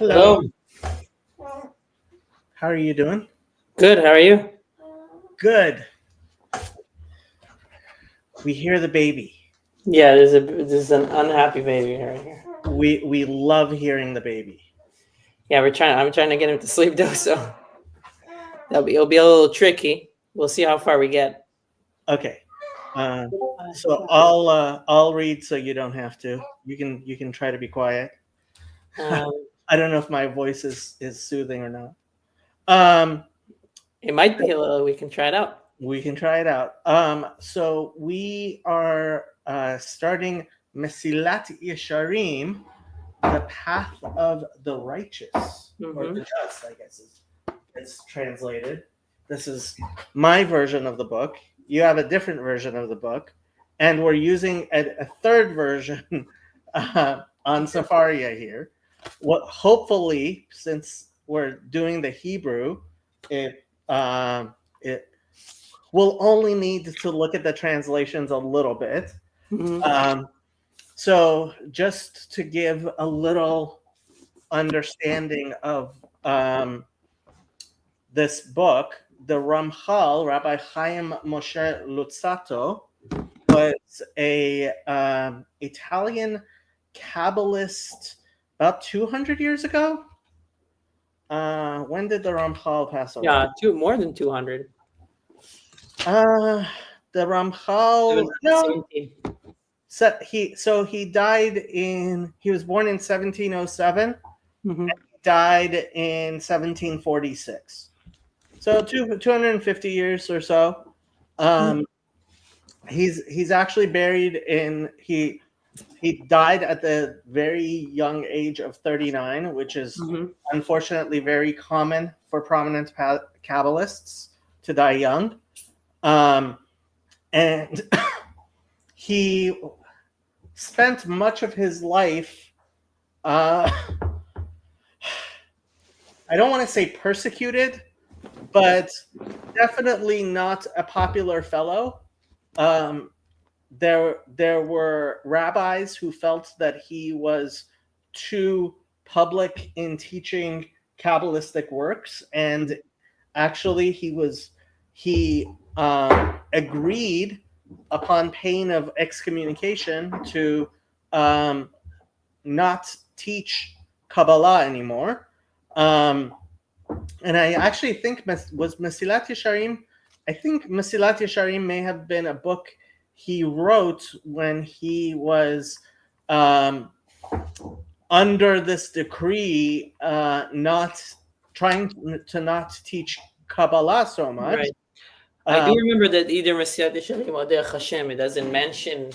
Hello. Hello. How are you doing? Good. How are you? Good. We hear the baby. Yeah, there's an unhappy baby right here. We love hearing the baby. Yeah, I'm trying to get him to sleep though, so it'll be a little tricky. We'll see how far we get. Okay. Uh, so I'll read so you don't have to. You can try to be quiet. Um, I don't know if my voice is soothing or not. Um, it might be a little. We can try it out. we can try it out. So we are starting Mesilat Yesharim, the path of the righteous, or Hmm. the just, I guess it's translated. This is my version of the book. You have a different version of the book, and we're using a third version on Safaria here. What hopefully, since we're doing the Hebrew, it it will only need to look at the translations a little bit. Hmm. Um, so just to give a little understanding of um, this book, the Ramchal, Rabbi Chaim Moshe Luzzatto, was a Italian Kabbalist about 200 years ago. When did the Ramchal pass away? Yeah, two more than 200. Uh, the Ramchal, no, 17. he died he was born in 1707, Hmm. died in 1746. So 250 years or so. Um, he's actually buried in he died at the very young age of 39, which is Hmm. unfortunately very common for prominent Kabbalists to die young. Um, and he spent much of his life, uh, I don't want to say persecuted, but definitely not a popular fellow. Um, there were rabbis who felt that he was too public in teaching Kabbalistic works, and actually he agreed upon pain of excommunication to um, not teach Kabbalah anymore. Um, and I actually think was Mesilat Yesharim. I think Mesilat Yesharim may have been a book he wrote when he was um, under this decree, not trying to not teach Kabbalah so much. Right. I do Um, remember that either Mesilat Yesharim or Derech Hashem, it doesn't mention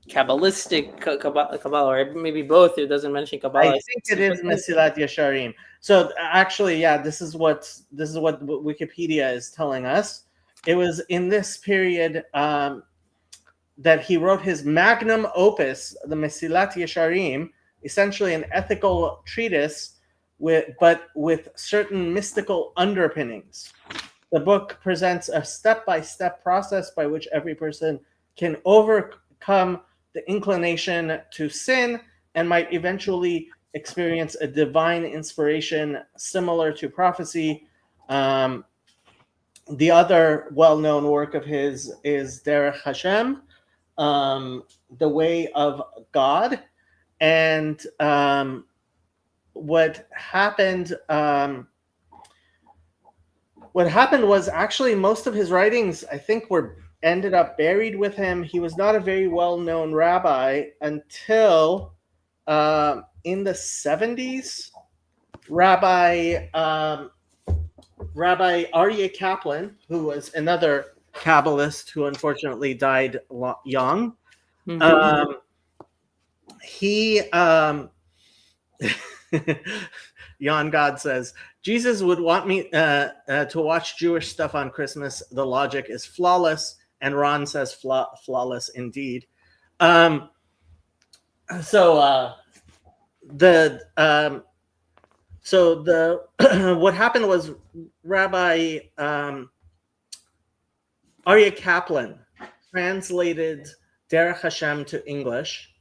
Kabbalistic Kabbalah, or maybe both. It doesn't mention I Kabbalah think it is specifically. Mesilat Yesharim. So actually, yeah, this is what Wikipedia is telling us. It was in this period that he wrote his magnum opus, the Mesilat Yesharim, essentially an ethical treatise with certain mystical underpinnings. The book presents a step-by-step process by which every person can overcome the inclination to sin and might eventually experience a divine inspiration similar to prophecy. Um, the other well-known work of his is Derech Hashem, um, the way of God. And what happened what happened was actually most of his writings, I think, were ended up buried with him. He was not a very well-known rabbi until in the 70s. Rabbi Rabbi Aryeh Kaplan, who was another Kabbalist who unfortunately died young, Hmm. um, he Jan God says Jesus would want me to watch Jewish stuff on Christmas. The logic is flawless, and Ron says flawless indeed. Um, so the so the what happened was Rabbi Aryeh Kaplan translated Derech Hashem to English,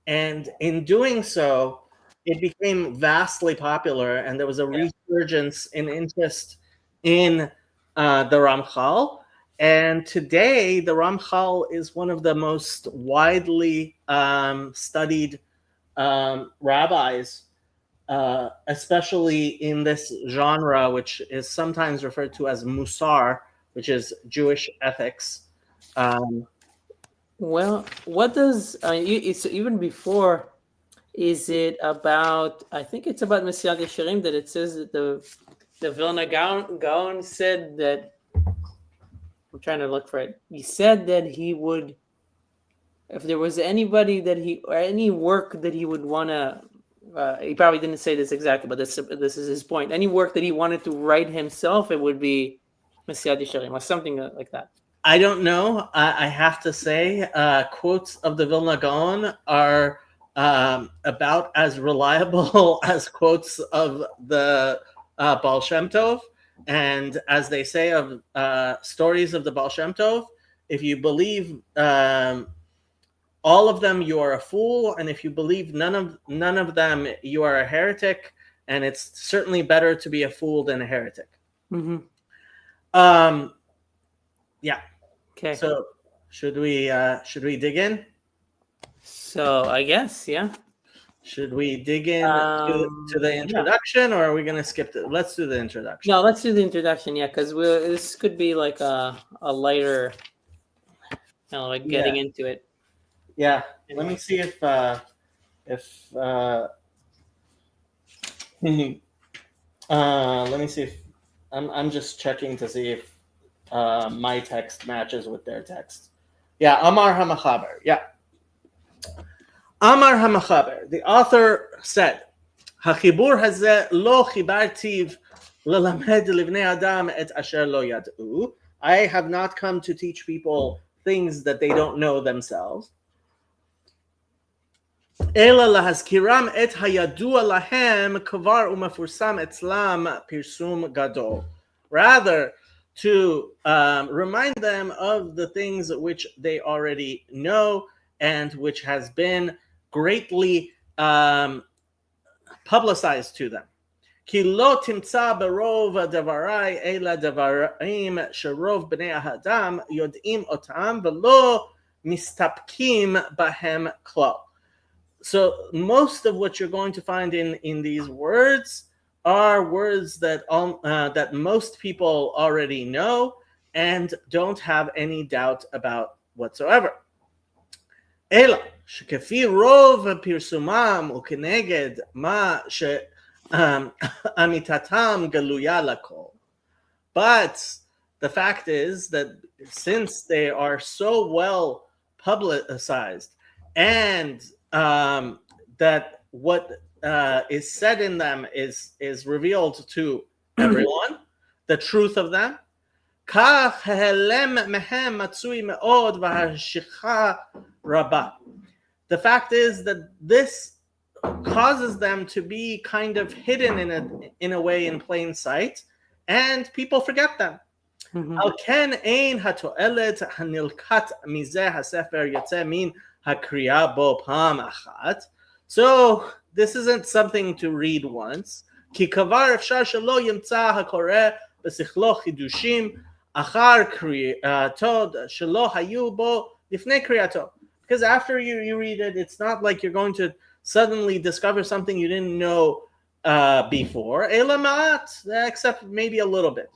and in doing so, it became vastly popular, and there was a resurgence in interest in the Ramchal. And today, the Ramchal is one of the most widely studied rabbis, especially in this genre, which is sometimes referred to as Musar, which is Jewish ethics. Well, what does it's even before? Is it about? I think it's about Mesilat Yesharim that it says that the Vilna Gaon said that. I'm trying to look for it. He said that he would, if there was anybody that he or any work that he would want to. He probably didn't say this exactly, but this is his point. Any work that he wanted to write himself, it would be Mesilat Yesharim or something like that. I don't know. I have to say, quotes of the Vilna Gaon are about as reliable as quotes of the Baal Shem Tov. And as they say of stories of the Baal Shem Tov, if you believe all of them, you are a fool, and if you believe none of them, you are a heretic. And it's certainly better to be a fool than a heretic. Mm-hmm. Yeah. Okay. So should we dig in? So I guess, yeah. Should we dig in to the introduction, or are we going to skip it? Let's do the introduction. No, let's do the introduction, yeah, because this could be like a lighter, like getting into it. Yeah. Let me see if let me see if I'm just checking to see if my text matches with their text. Yeah, Amar HaMachaber. Yeah. Amar HaMachaber. The author said, "Hachibur hazeh lo chibartiv lelamed livnei adam et asher lo yad'u." I have not come to teach people things that they don't know themselves. Ela lahazkiram et hayadua lahem kvar umafursam etzlam pirsum gadol. Rather, to remind them of the things which they already know and which has been greatly publicized to them. Ki lo timtza berov davarai ela davarim sherov bnei adam yod'im otam velo mistapkim bahem klal. So most of what you're going to find in these words are words that that most people already know and don't have any doubt about whatsoever. Ela shekafi rov pirsumam ukeneged ma amitatam galuya lakol. But the fact is that since they are so well publicized and that what is said in them is revealed to everyone, the truth of them. The fact is that this causes them to be kind of hidden in a way in plain sight, and people forget them. Al ken ein hatoelet hanilkat mizeh hasefer yotze min hakriya bo pam achat. So this isn't something to read once. Ki kavar efshar shelo yimtza hakoreh besichlo chidushim achar kriyato shelo hayu bo lifnei kriyato. Because after you read it, it's not like you're going to suddenly discover something you didn't know before. Ela ma'at, except maybe a little bit.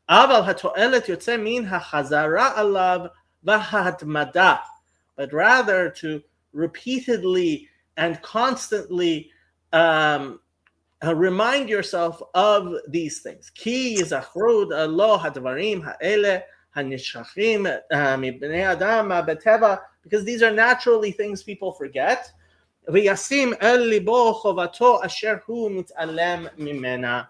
Aval hatoelet yotze min hachazara alav v'hatmada. But rather to repeatedly and constantly remind yourself of these things. Ki yizachru lo hadvarim ha'ele hanishachim mibnei adam beteva, because these are naturally things people forget. V'yasim el libo chovato asher hu mitalem mimena,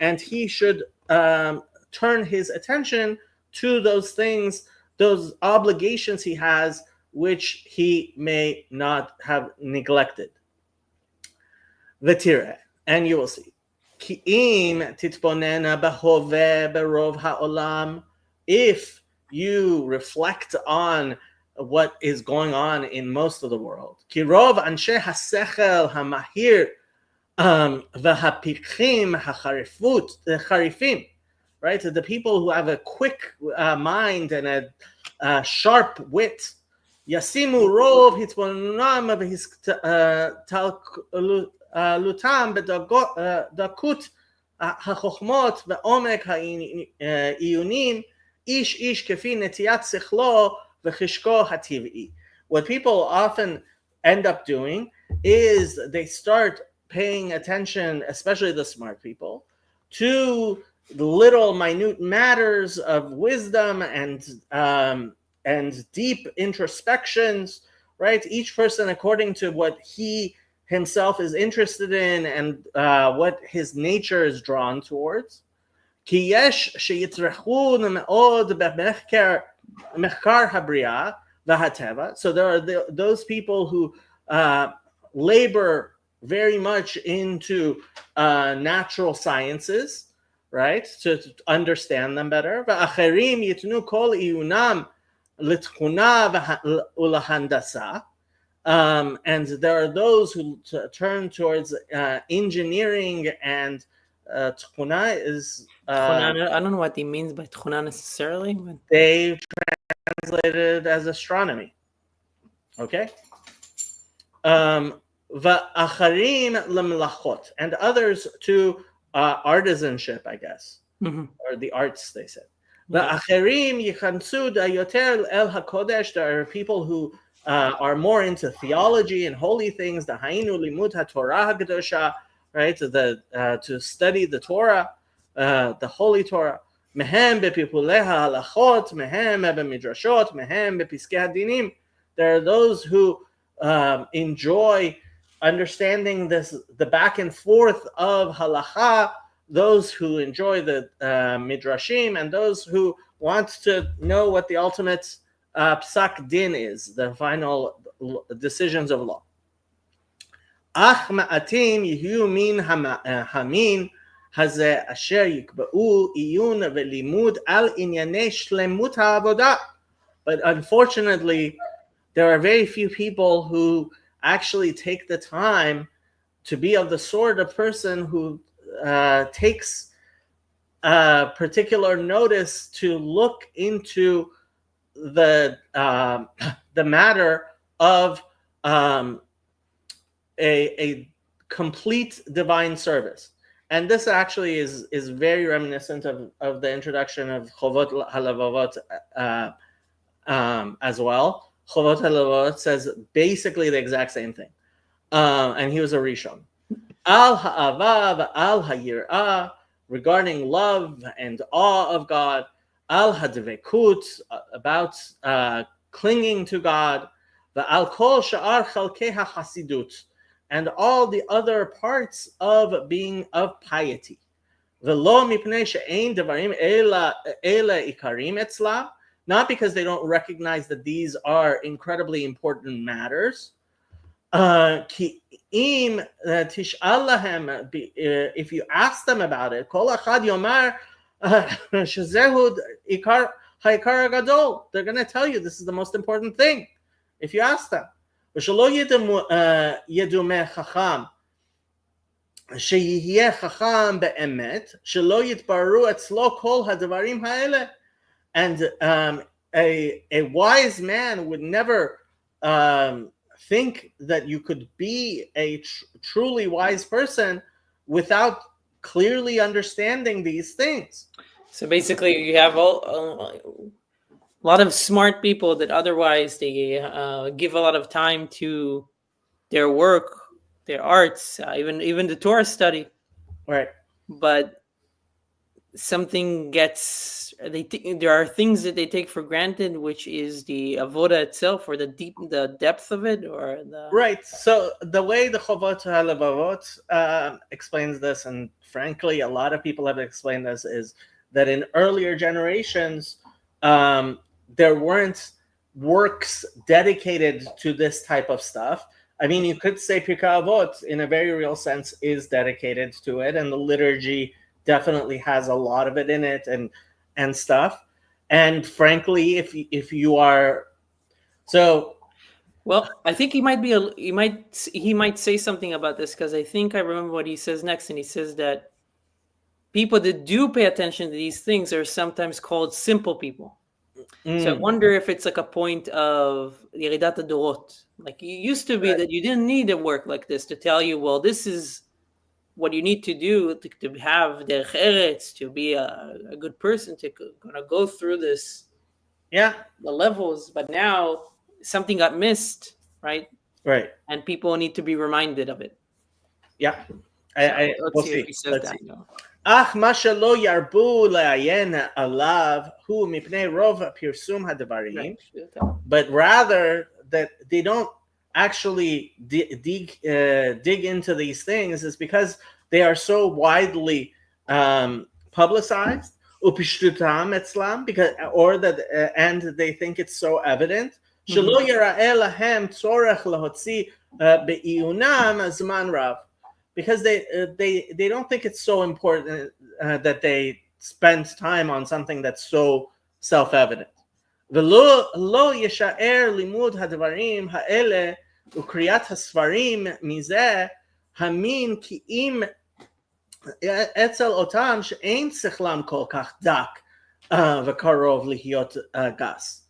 and he should turn his attention to those things, those obligations he has, which he may not have neglected. V'tireh, and you will see. Ki im titbonena behove berov ha'olam, if you reflect on what is going on in most of the world. Ki rov anshe hasechel hamahir V'hapichim hacharifut, the charifim, right? So the people who have a quick mind and a sharp wit. Yasimu rov hitzvonam v'histallutam b'dakut hachokmot v'omek ha'iyunim ish ish kefi netiyat sichlo v'chishko hativ'i. What people often end up doing is they start paying attention, especially the smart people, to the little minute matters of wisdom and deep introspections, right? Each person according to what he himself is interested in and what his nature is drawn towards. כי יש שיצרכו מאוד במחקר הבריאה והטבע. So there are those people who labor very much into natural sciences, right, to understand them better. ואחרים יתנו כל עיונם לתכונה ולהנדסה. And there are those who turn towards engineering and tchuna is... I don't know what he means by tchuna necessarily. But... They translated it as astronomy. Okay? Va'acharim lemlachot, and others to artisanship, I guess, or the arts, they said. Va'acharim yichansud ayoter el hakodesh. There are people who are more into theology and holy things. The hainu limud haTorah hakadosha, right? To study the Torah, the Holy Torah. Mehem bepipulei halachot, mehem bemidrashot, mehem bepiskei hadinim. There are those who enjoy understanding the back and forth of halacha, those who enjoy the midrashim, and those who want to know what the ultimate psak din is, the final decisions of law. Ach ma'atim yihu min hamin hazeh asher yikba'u iyun ve'limud al inyanei shlemut ha'avodah. But unfortunately, there are very few people who actually take the time to be of the sort of person who takes particular notice to look into the matter of a complete divine service. And this actually is very reminiscent of the introduction of Chovot HaLevavot as well. Chovot HaLevavot says basically the exact same thing. And he was a Rishon. Al ha'ava al ha'yirah, regarding love and awe of God. Al hadvekut, about clinging to God. Al kol sha'ar chalkei hachasidut, and all the other parts of being of piety. V'lo mipnei she'ein devarim ela ikarim etzlam, not because they don't recognize that these are incredibly important matters. Ki im tish'al lahem, if you ask them about it, kol achad yomar shezehu ikar ha'ikar gadol, they're going to tell you this is the most important thing if you ask them. V'shelo yedumeh chacham sheyihyeh chacham be'emet shelo yitbaru etzlo kol hadvarim ha'ele. And a wise man would never think that you could be a truly wise person without clearly understanding these things. So basically, you have a lot of smart people that otherwise they give a lot of time to their work, their arts, even the Torah study. Right. But something gets there are things that they take for granted, which is the avoda itself, or the depth of it, or the right. So the way the Chovot HaLevavot explains this, and frankly a lot of people have explained this, is that in earlier generations there weren't works dedicated to this type of stuff. I mean, you could say Pirkei Avot in a very real sense is dedicated to it, and the liturgy definitely has a lot of it in it and stuff. And frankly, if you are, so Well, I think he might say something about this, because I think I remember what he says next, and he says that people that do pay attention to these things are sometimes called simple people. So I wonder if it's like a point of Yeridat Dorot. Like, you used to be Right. that you didn't need a work like this to tell you, well, this is what you need to do to have derech eretz, to be a good person, to gonna go through Yeah. the levels. But now something got missed, right? Right. And people need to be reminded of it. Yeah. So We'll let's see if see. he says Let's that. see. אך מה שלא ירבו לעיין עליו הוא מפני רוב פרסום הדברים, Right. but rather that they don't actually dig into these things is because they are so widely publicized, upishtutam etzlam, because or that and they think it's so evident. שלא יראה להם צורך להוציא בעיונם זמן רב. Because they don't think it's so important that they spend time on something that's so self-evident. ולא ישאר לימוד הדברים האלה וקריאת הספרים מזה המין כי אם אצל אותם שאין שכלם כל כך דק וקרוב להיות גס.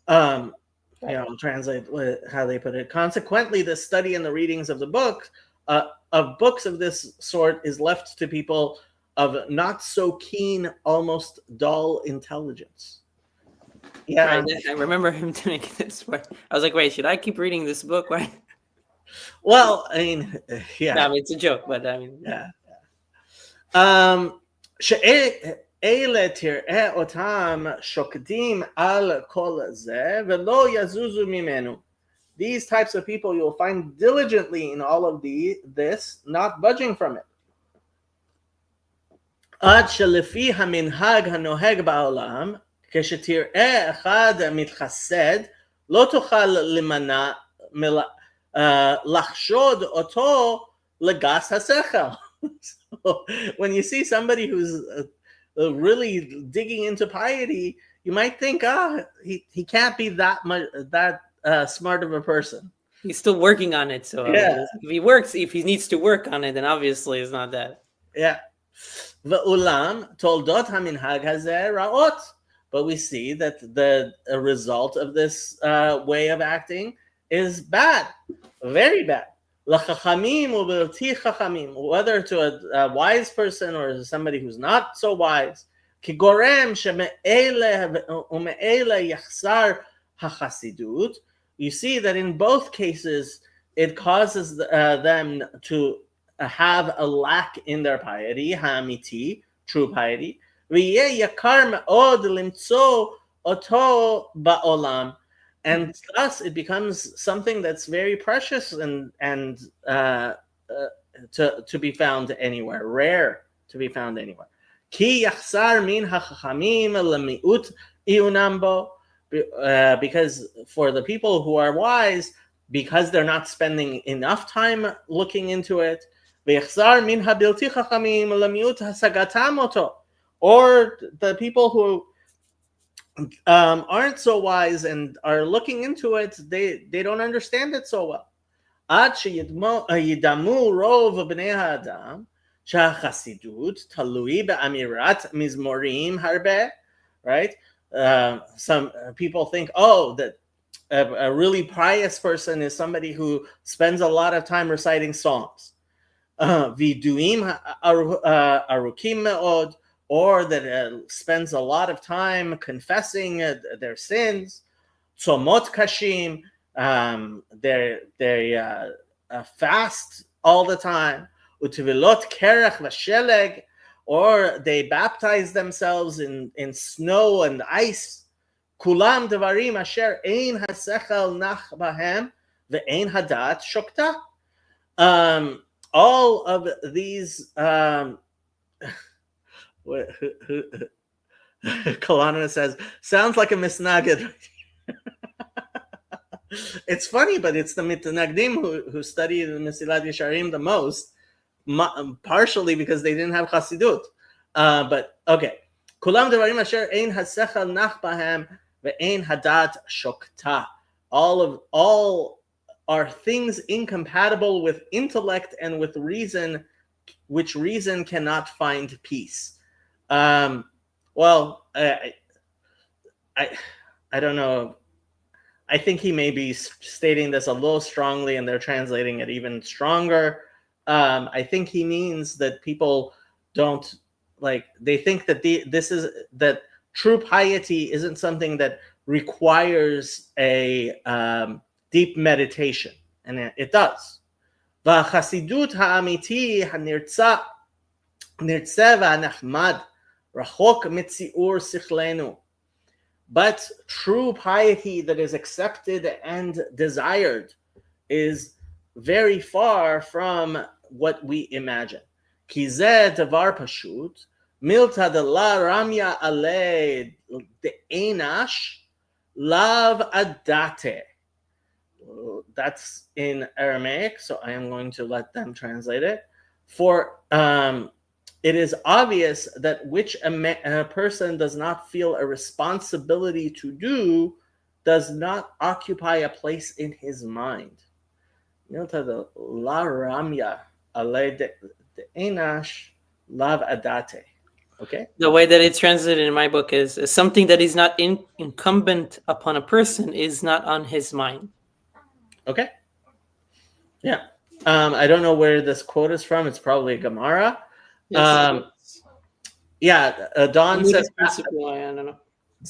I'll translate how they put it. Consequently, the study and the readings of the book of books of this sort is left to people of not so keen, almost dull intelligence. Yeah. Right. I remember him doing this. I was like, wait, should I keep reading this book? Right? Well, I mean, yeah. No, I mean, it's a joke, but I mean, yeah. שאלה תראה אותם שוקדים על כל זה ולא יזוזו ממנו. These types of people you'll find diligently in all of this, not budging from it. עד שלפי המנהג הנוהג בעולם, כשתראה אחד מתחסד, לא תוכל למנע לחשוד אותו לגס השכל. So when you see somebody who's really digging into piety, you might think, he can't be that much smart of a person. He's still working on it. So yeah. If he needs to work on it, then obviously it's not that. Yeah. ואולם תולדות המנהג הזה רעות. But we see that the result of this way of acting is bad, very bad. לחכמים ובלתי חכמים, whether to a wise person or somebody who's not so wise, כגורם שמאלה ומאלה יחסר החסידות. You see that in both cases it causes them to have a lack in their piety, האמיתי, true piety, ויהיה יקר מאוד למצוא אותו בעולם. And thus, it becomes something that's very precious and to be found anywhere, rare to be found anywhere. Ki yachsar min hachachamim lemiut iunam bo, because for the people who are wise, because they're not spending enough time looking into it, v'yachsar min habilti chachamim lemiut hasagatam oto, or the people who aren't so wise and are looking into it, they don't understand it so well. עד שידמו רוב בני האדם שהחסידות תלוי באמירת מזמורים הרבה, right? Some people think, that a really pious person is somebody who spends a lot of time reciting songs. וידועים ארוכים מאוד, or that spends a lot of time confessing their sins. Tzomot kashim, they fast all the time. Utevilot kerech v'sheleg, or they baptize themselves in snow and ice. Kulam devarim asher ein hasechel nach bahem ve'ein hadat shokta. All of these Kalana says, sounds like a misnagid. It's funny, but it's the mitnagdim who studied the Mesilat Yesharim the most, partially because they didn't have Chassidut. But okay. Kulam devarim asher ein hasechel nach bahem ve'ein hadat shokta. all are things incompatible with intellect and with reason, which reason cannot find peace. Well, I don't know. I think he may be stating this a little strongly, and they're translating it even stronger. I think he means that people don't they think that that true piety isn't something that requires a deep meditation, and it does. והחסידות האמיתי הנרצה והנחמד רחוק מציור שכלנו. But true piety that is accepted and desired is very far from what we imagine. כי זה דבר פשוט, מילתא דלה רמיה עלי דאנש, לאו עדתה. That's in Aramaic, so I am going to let them translate it. For it is obvious that which a person does not feel a responsibility to do does not occupy a place in his mind. La ramya ale de enash lav adate. Okay. The way that it's translated in my book is something that is not incumbent upon a person is not on his mind. Okay. Yeah. I don't know where this quote is from. It's probably a Gemara. Don says, I don't know.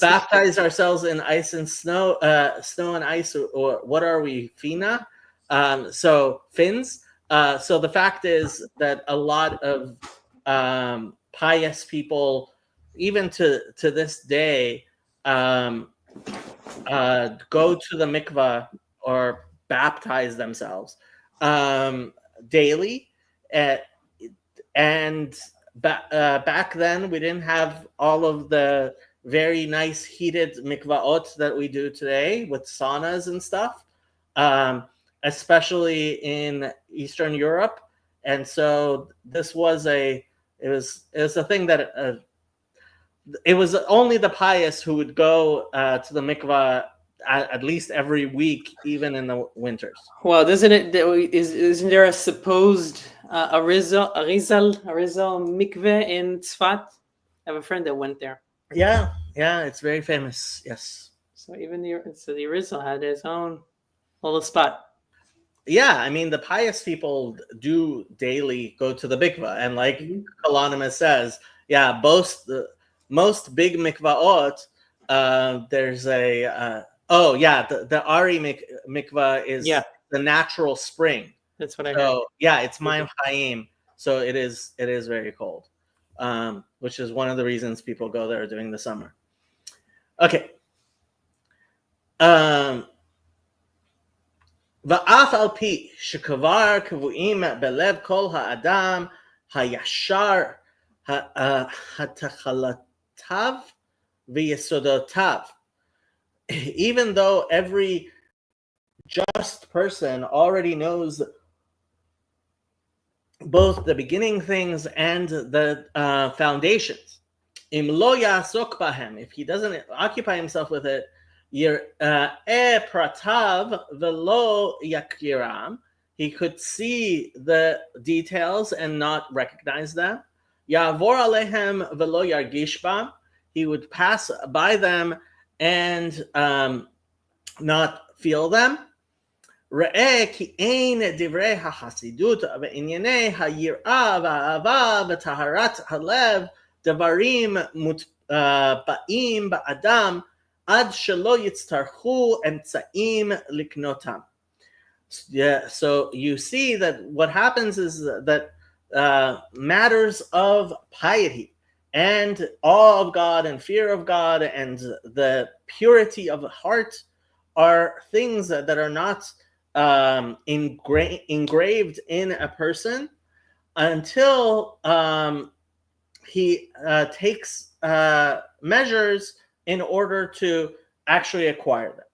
Baptize ourselves in ice and snow, snow and ice, or what are we, Fina? So fins. So the fact is that a lot of pious people, even to this day, go to the mikvah or baptize themselves daily. And back then, we didn't have all of the very nice heated mikvaot that we do today with saunas and stuff, especially in Eastern Europe. And so this was it was a thing that it was only the pious who would go to the mikvah at least every week, even in the winters. Well, isn't there a supposed Arizal mikveh in Tzfat? I have a friend that went there. Yeah, it's very famous. Yes. So even the Arizal had his own little spot. Yeah, I mean the pious people do daily go to the mikvah, and like Kalonima says, most big mikvaot, there's a the Ari mikvah is the natural spring. That's what I heard. Yeah, it's Mayim Chaim, so it is very cold, which is one of the reasons people go there during the summer. Okay. ואף על פי שכבר קבועים בלב כל האדם הישר התחלותיו ויסודותיו. Even though every just person already knows both the beginning things and the foundations. Im lo yasok bahem, if he doesn't occupy himself with it, pratav velo yakiram, he could see the details and not recognize them. Yavor alehem velo yargish bam, he would pass by them and not feel them. ראה כי אין דברי החסידות וענייני היראה והאהבה וטהרת הלב דברים מוטבעים באדם עד שלא יצטרכו אמצעים לקנותם. So you see that what happens is that matters of piety and awe of God and fear of God and the purity of the heart are things that are not engraved in a person until he takes measures in order to actually acquire them.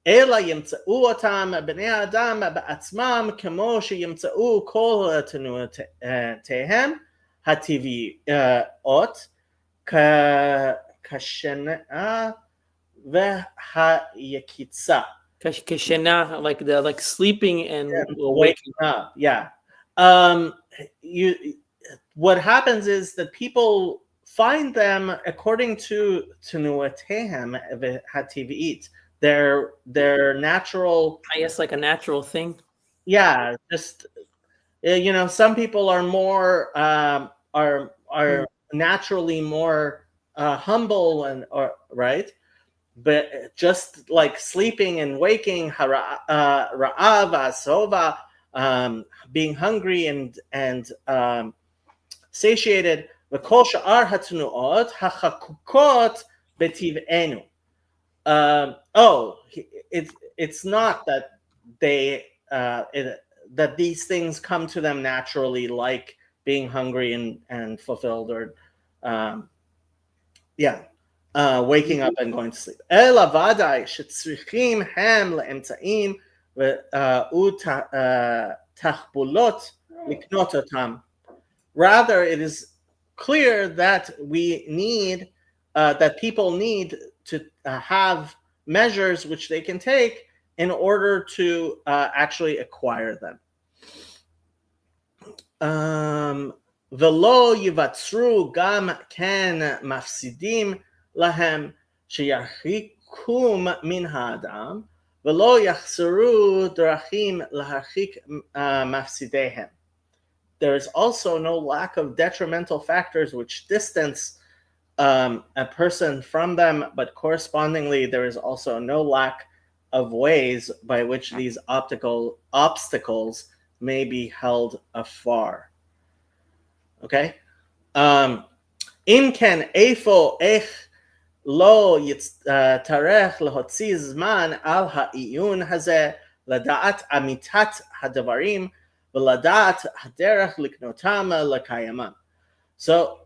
אלא ימצאו אותם בני האדם בעצמם כמו שימצאו כל תנועותיהם הטבעיות כשנאה והיקיצה. Keshena, like sleeping and waking waking. up. Yeah. Um, what happens is that people find them according to Nuatehem Hativit, their natural. I guess like a natural thing. Yeah, just some people are more Hmm. are naturally more humble or right, but just like sleeping and waking, ra'av, asova, being hungry and satiated, v'kol sha'ar hatnuot hachakukot betiv'enu. It's not that they that these things come to them naturally, like being hungry and fulfilled, or um, yeah, waking up and going to sleep. אלא ודאי שצריכים הם לאמצעים ותחבולות לקנות אותם. Rather, it is clear that we need, that people need to have measures which they can take in order to actually acquire them. ולא יווצרו גם כן מפסידים להם שירחיקום מן האדם, ולא יחסרו דרכים להרחיק מפסידיהם. There is also no lack of detrimental factors which distance a person from them, but correspondingly, there is also no lack of ways by which these obstacles may be held afar. Okay? אם כן, איפה, איך לא יצטרך להוציא זמן על העיון הזה, לדעת אמיתת הדברים, ולדעת הדרך לקנותם לקיימם. So,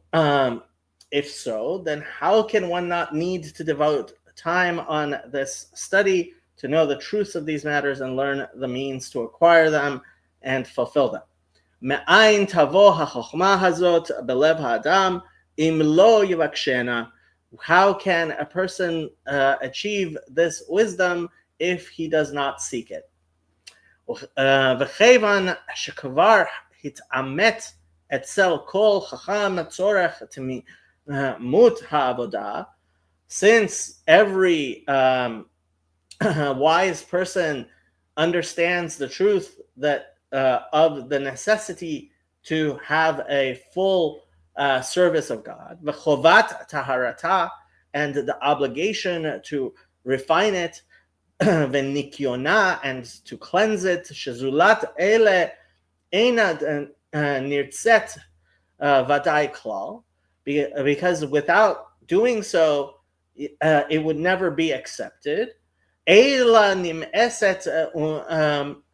if so, then how can one not need to devote time on this study to know the truth of these matters and learn the means to acquire them and fulfill them? מאין תבוא החוכמה הזאת בלב האדם אם לא יבקשנה? How can a person achieve this wisdom if he does not seek it? וכיוון שכבר התעמת אצל כל חכם צורך תמימות העבודה, since every wise person understands the truth that of the necessity to have a full service of God, v'chovat taharata, and the obligation to refine it, v'nikyona, and to cleanse it, shezulat ele eina nirtzet vadai klal, because without doing so, it would never be accepted. Eila nim'eset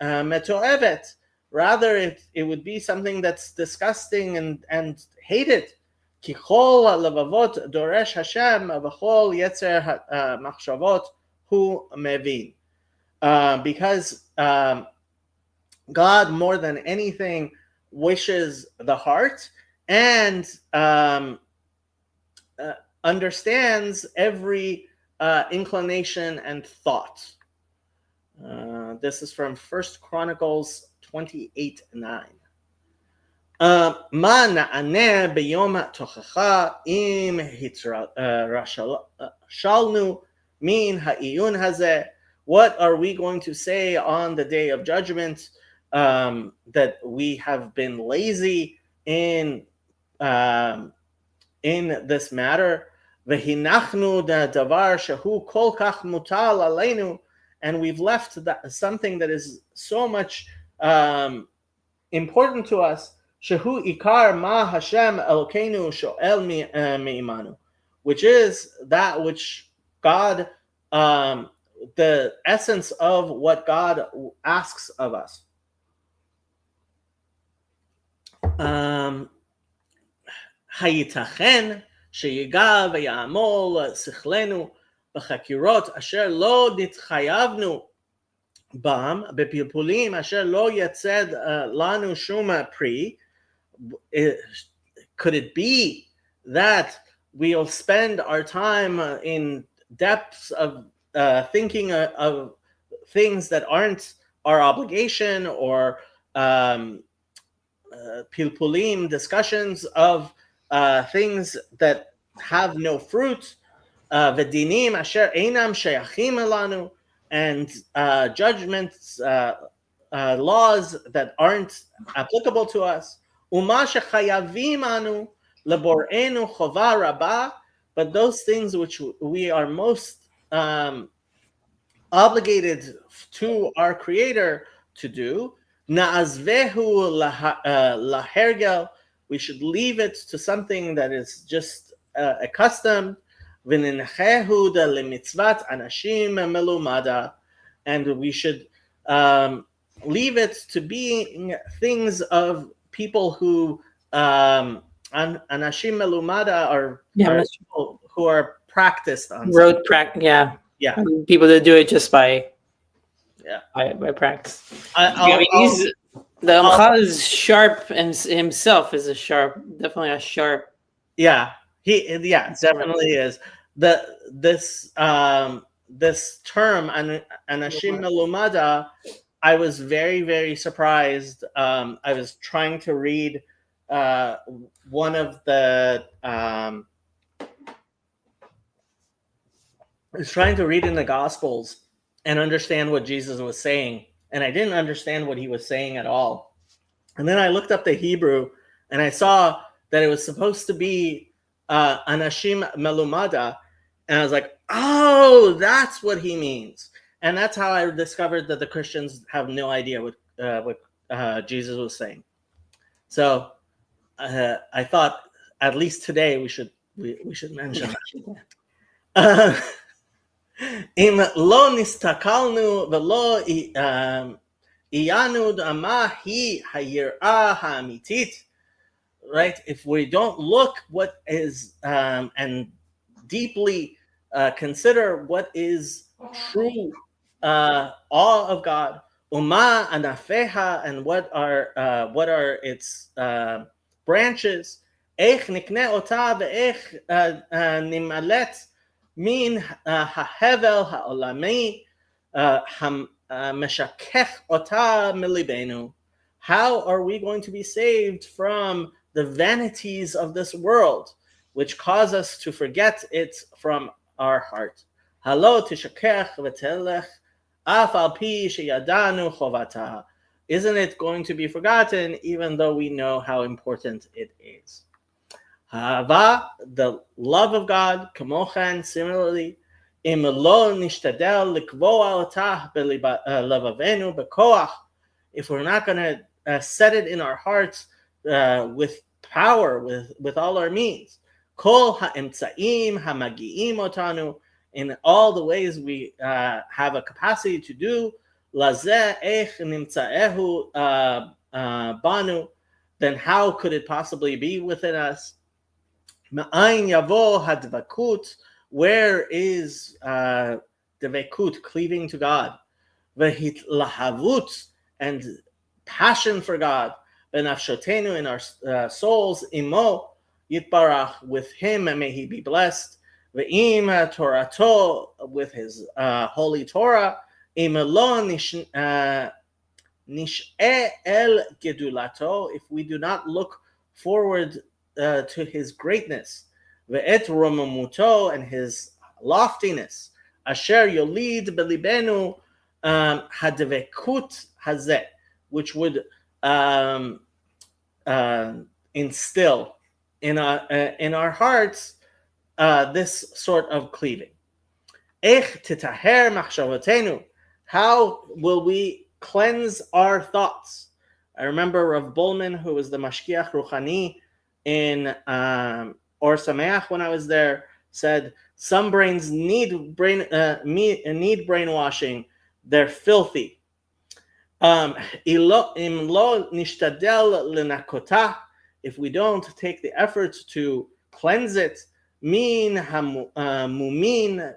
meto'evet. Rather, it would be something that's disgusting and hated. Ki chol levavot doresh Hashem v'chol yetzer machshavot hu mevin. Because God, more than anything, wishes the heart and understands every inclination and thought. This is from 1 Chronicles 28:9. מה נענה ביום התוכחה אם התרשלנו מן העיון הזה? What are we going to say on the day of judgment that we have been lazy in this matter? והנחנו דבר שהוא כל כך מוטל עלינו, and we've left something that is so much important to us, shehu ikar ma Hashem Elokeinu shoel me'imanu, which is that which God, the essence of what God asks of us. Hayitachen שיגע ויעמול שכלנו בחקירות אשר לא נתחייבנו בם, בפלפולים אשר לא יצד לנו שום פרי. Could it be that we'll spend our time in depths of thinking of things that aren't our obligation, or pilpulim, discussions of things that have no fruit, v'dinim asher einam sheyachim elanu, and judgments, laws that aren't applicable to us. Uma shechayavim anu leborenu chova rabba, but those things which we are most obligated to our Creator to do, na'azvehu lahergel, we should leave it to something that is just accustomed, v'ninchehu lemitzvat anashim melumada, and we should leave it to being things of people who anashim melumada are people who are practiced on road practice. Yeah. People that do it just by practice. The Ramchal is sharp, and himself is definitely a sharp. Yeah, definitely is. This term anashim melumada, I was very, very surprised. I was trying to read one of the. I was trying to read in the Gospels and understand what Jesus was saying, and I didn't understand what he was saying at all. And then I looked up the Hebrew, and I saw that it was supposed to be anashim melumada, and I was like, oh, that's what he means. And that's how I discovered that the Christians have no idea what Jesus was saying. So I thought at least today we should mention that. Im lo nistakalnu velo iyanu ma hi hayirah ha'amitit, right? If we don't look what is and deeply consider what is true awe of God, uma anafeha, and what are its branches, ech nikne ota ve'ech nimalet min hahevel ha'olami meshakech ota milibenu. How are we going to be saved from the vanities of this world, which cause us to forget it from our heart? Halo tishakech v'telech af al pi sheyadanu chovata. Isn't it going to be forgotten even though we know how important it is? Ha'ava, the love of God, kamochen, similarly, im lo nishtadel likvoa otah belavavenu bekoach, if we're not going to set it in our hearts with power, with all our means, kol ha'emtsaim hamagiim otanu, in all the ways we have a capacity to do, lazeh ech nimtsaehu banu, then how could it possibly be within us? Ma'ayin yavo hadvakut, where is devekut, cleaving to God, vehitlahavut, and passion for God, benafshotenu, in our souls, imo yitbarach, with him may he be blessed, ve'im torato, with his holy Torah, im lo nish'e el gedulato, if we do not look forward to his greatness, ve'et romamuto, and his loftiness, asher yolid belibenu hadvekut hazeh, which would instill in our hearts this sort of cleaving. Ech titaher machshavotenu, how will we cleanse our thoughts? I remember Rav Bolman, who was the Mashkiach Ruchani in Or Sameach when I was there, said some brains need brainwashing. They're filthy. If we don't take the effort to cleanse it, min mumin,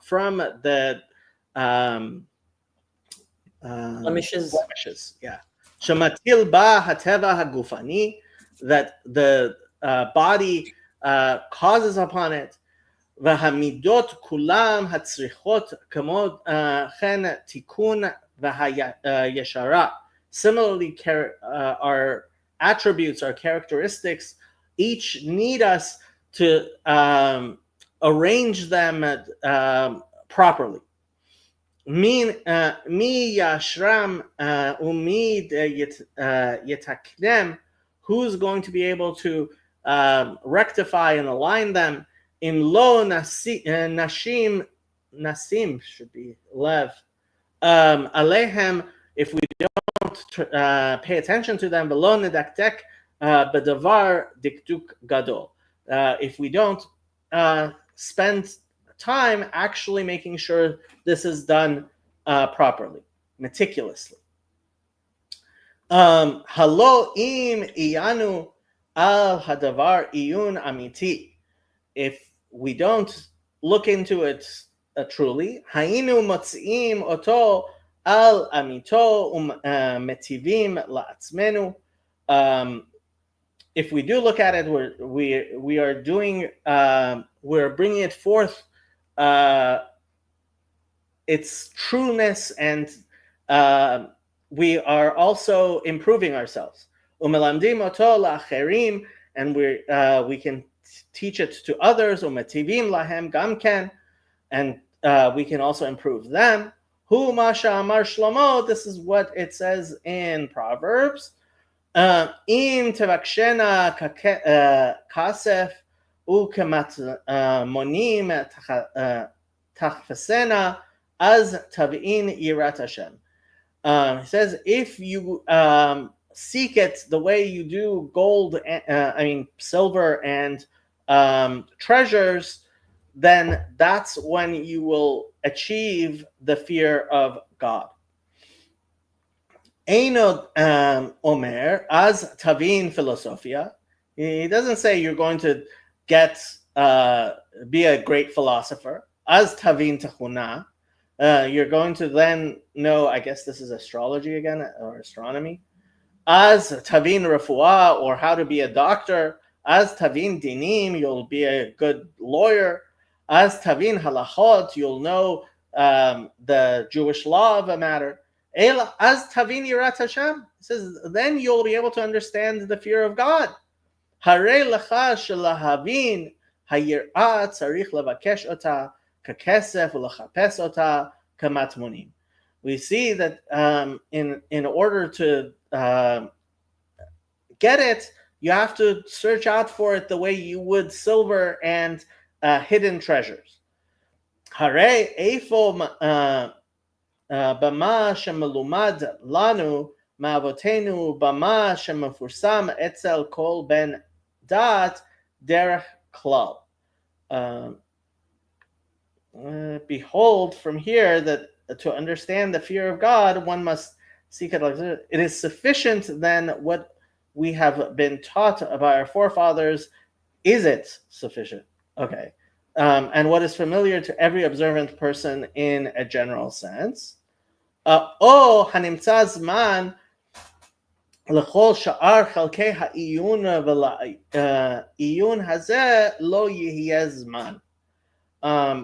from the blemishes. Yeah. Shamatil ba hateva hagufani, that the body causes upon it. והמידות כולם הצריכות כמו כן תיקון והישרה. Similarly, our attributes, our characteristics, each need us to arrange them properly. Mi yashram umid yetaknem, who's going to be able to rectify and align them. In lo nashim, nasim should be lev, alehem, if we don't pay attention to them, v'lo nedaktek b'davar dikduk gadol, if we don't spend time actually making sure this is done properly, meticulously. Halo im iyanu al hadavar iyun amiti, if we don't look into it truly, hayinu motziim oto al amito metivim la'atzmenu. If we do look at it, we are doing we're bringing it forth its trueness, and we are also improving ourselves. Umelamdim oto la'acherim, and we can teach it to others. Umetivim lahem gamken, and we can also improve them. Hu masha amar Shlomo, this is what it says in Proverbs. Im tevakshena kasef ukemat monim tachfasena az tavin yirat Hashem. He says, if you seek it the way you do gold, silver and treasures, then that's when you will achieve the fear of God. Eino omer az tavin philosophia. He doesn't say you're going to be a great philosopher. Az tavin techuna. You're going to then know, I guess this is astrology again, or astronomy. Az tavin refuah, or how to be a doctor. Az tavin dinim, you'll be a good lawyer. Az tavin halachot, you'll know the Jewish law of a matter. Az tavin yirat Hashem, it says, then you'll be able to understand the fear of God. Harei lecha shelahavin hayirah tzarich levakesh ota kakesef ulechapes ota kamatmonim. We see that in order to get it, you have to search out for it the way you would silver and hidden treasures. Harei eifo bama shemelumad lanu ma'avotenu bama shemefursam etzel kol ben dat derech klal. Behold, from here that to understand the fear of God, one must seek it. It is sufficient then what we have been taught by our forefathers. Is it sufficient? Okay. And what is familiar to every observant person in a general sense. O hanimtza zman lechol sha'ar chalkei ha'iyun v'la'iyun hazeh lo yihyeh zman.